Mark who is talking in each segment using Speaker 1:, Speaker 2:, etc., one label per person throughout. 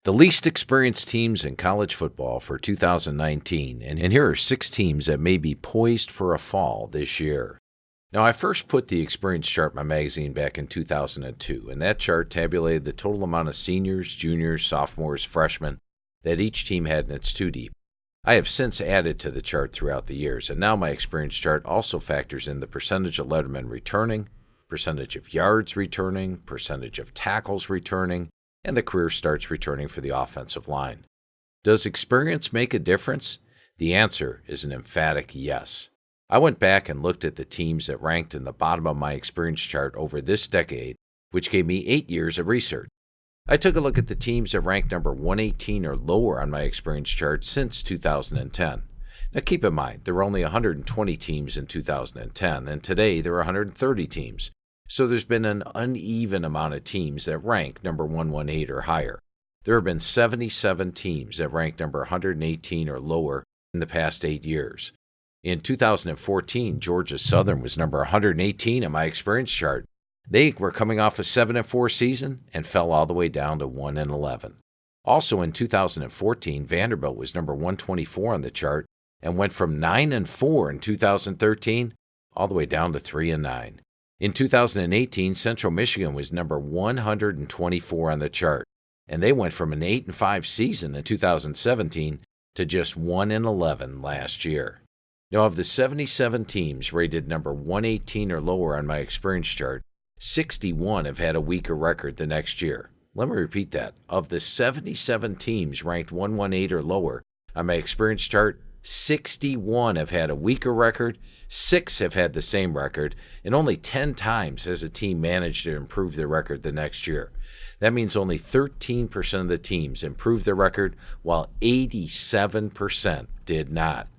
Speaker 1: The least experienced teams in college football for 2019, and here are 6 teams that may be poised for a fall this year. Now, I first put the experience chart in my magazine back in 2002, and that chart tabulated the total amount of seniors, juniors, sophomores, freshmen that each team had in its 2-deep. I have since added to the chart throughout the years, and now my experience chart also factors in the percentage of lettermen returning, percentage of yards returning, percentage of tackles returning, and the career starts returning for the offensive line. Does experience make a difference? The answer is an emphatic yes. I went back and looked at the teams that ranked in the bottom of my experience chart over this decade, which gave me 8 years of research. I took a look at the teams that ranked number 118 or lower on my experience chart since 2010. Now keep in mind, there were only 120 teams in 2010, and today there are 130 teams. So there's been an uneven amount of teams that rank number 118 or higher. There have been 77 teams that ranked number 118 or lower in the past 8 years. In 2014, Georgia Southern was number 118 on my experience chart. They were coming off a 7-4 season and fell all the way down to 1-11. Also in 2014, Vanderbilt was number 124 on the chart and went from 9-4 in 2013 all the way down to 3-9. In 2018, Central Michigan was number 124 on the chart, and they went from an 8-5 season in 2017 to just 1-11 last year. Now, of the 77 teams rated number 118 or lower on my experience chart, 61 have had a weaker record the next year. Let me repeat that. Of the 77 teams ranked 118 or lower on my experience chart, 61 have had a weaker record, 6 have had the same record, and only 10 times has a team managed to improve their record the next year. That means only 13% of the teams improved their record, while 87% did not.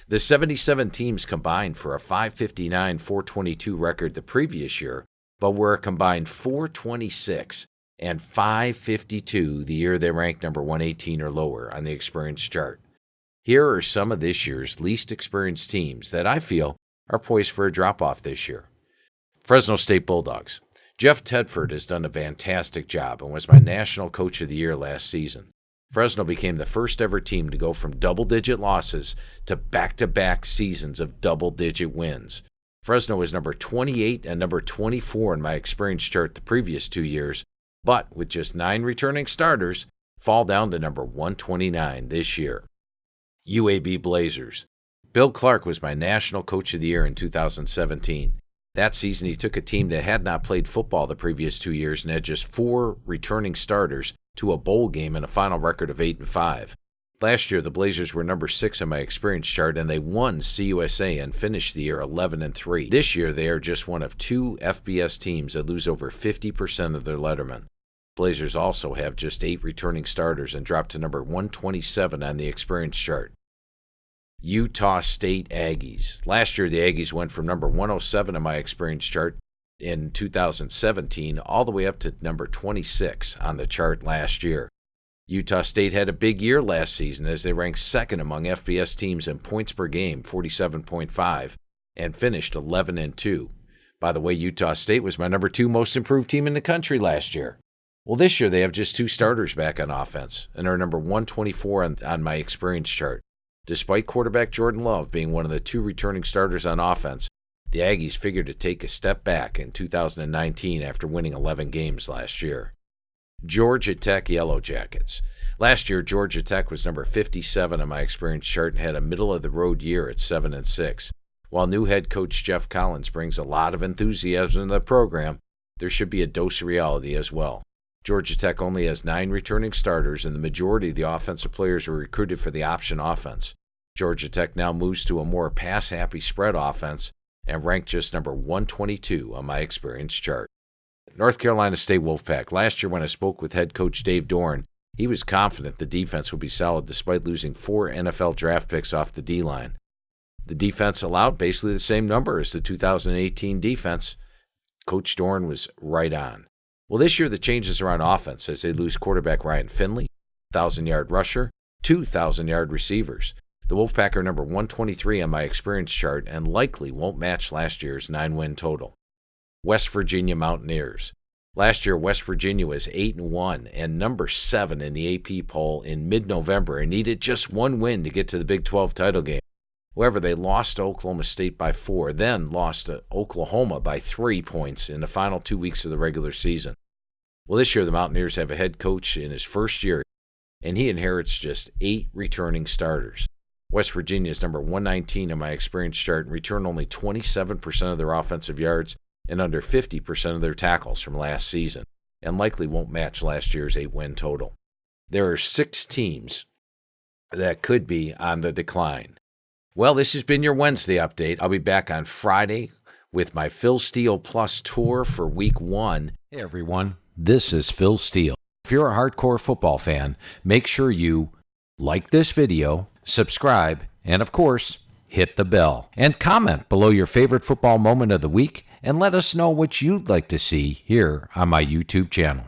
Speaker 1: The 77 teams combined for a 559-422 record the previous year, but were a combined 426 and 552 the year they ranked number 118 or lower on the experience chart. Here are some of this year's least experienced teams that I feel are poised for a drop-off this year. Fresno State Bulldogs. Jeff Tedford has done a fantastic job and was my National Coach of the Year last season. Fresno became the first ever team to go from double-digit losses to back-to-back seasons of double-digit wins. Fresno was number 28 and number 24 in my experience chart the previous 2 years, but with just 9 returning starters, fall down to number 129 this year. UAB Blazers. Bill Clark was my National Coach of the Year in 2017. That season, he took a team that had not played football the previous 2 years and had just 4 returning starters to a bowl game and a final record of 8-5. Last year, the Blazers were number 6 on my experience chart, and they won CUSA and finished the year 11-3. This year, they are just one of 2 FBS teams that lose over 50% of their lettermen. Blazers also have just 8 returning starters and dropped to number 127 on the experience chart. Utah State Aggies. Last year, the Aggies went from number 107 on my experience chart in 2017 all the way up to number 26 on the chart last year. Utah State had a big year last season as they ranked second among FBS teams in points per game, 47.5, and finished 11-2. By the way, Utah State was my number 2 most improved team in the country last year. Well, this year they have just 2 starters back on offense and are number 124 on my experience chart. Despite quarterback Jordan Love being one of the 2 returning starters on offense, the Aggies figured to take a step back in 2019 after winning 11 games last year. Georgia Tech Yellow Jackets. Last year, Georgia Tech was number 57 on my experience chart and had a middle-of-the-road year at 7-6. While new head coach Jeff Collins brings a lot of enthusiasm to the program, there should be a dose of reality as well. Georgia Tech only has 9 returning starters, and the majority of the offensive players were recruited for the option offense. Georgia Tech now moves to a more pass-happy spread offense and ranked just number 122 on my experience chart. North Carolina State Wolfpack. Last year when I spoke with head coach Dave Dorn, he was confident the defense would be solid despite losing 4 NFL draft picks off the D-line. The defense allowed basically the same number as the 2018 defense. Coach Dorn was right on. Well, this year the changes are on offense as they lose quarterback Ryan Finley, 1,000-yard rusher, 2 1,000-yard receivers. The Wolfpack are number 123 on my experience chart and likely won't match last year's 9-win total. West Virginia Mountaineers. Last year, West Virginia was 8-1 and number 7 in the AP poll in mid-November and needed just one win to get to the Big 12 title game. However, they lost to Oklahoma State by 4, then lost to Oklahoma by 3 points in the final 2 weeks of the regular season. Well, this year the Mountaineers have a head coach in his first year, and he inherits just 8 returning starters. West Virginia is number 119 in my experience chart and returned only 27% of their offensive yards and under 50% of their tackles from last season, and likely won't match last year's 8-win total. There are 6 teams that could be on the decline. Well, this has been your Wednesday update. I'll be back on Friday with my Phil Steele Plus tour for Week 1. Hey, everyone. This is Phil Steele. If you're a hardcore football fan, make sure you like this video, subscribe, and of course, hit the bell. And comment below your favorite football moment of the week and let us know what you'd like to see here on my YouTube channel.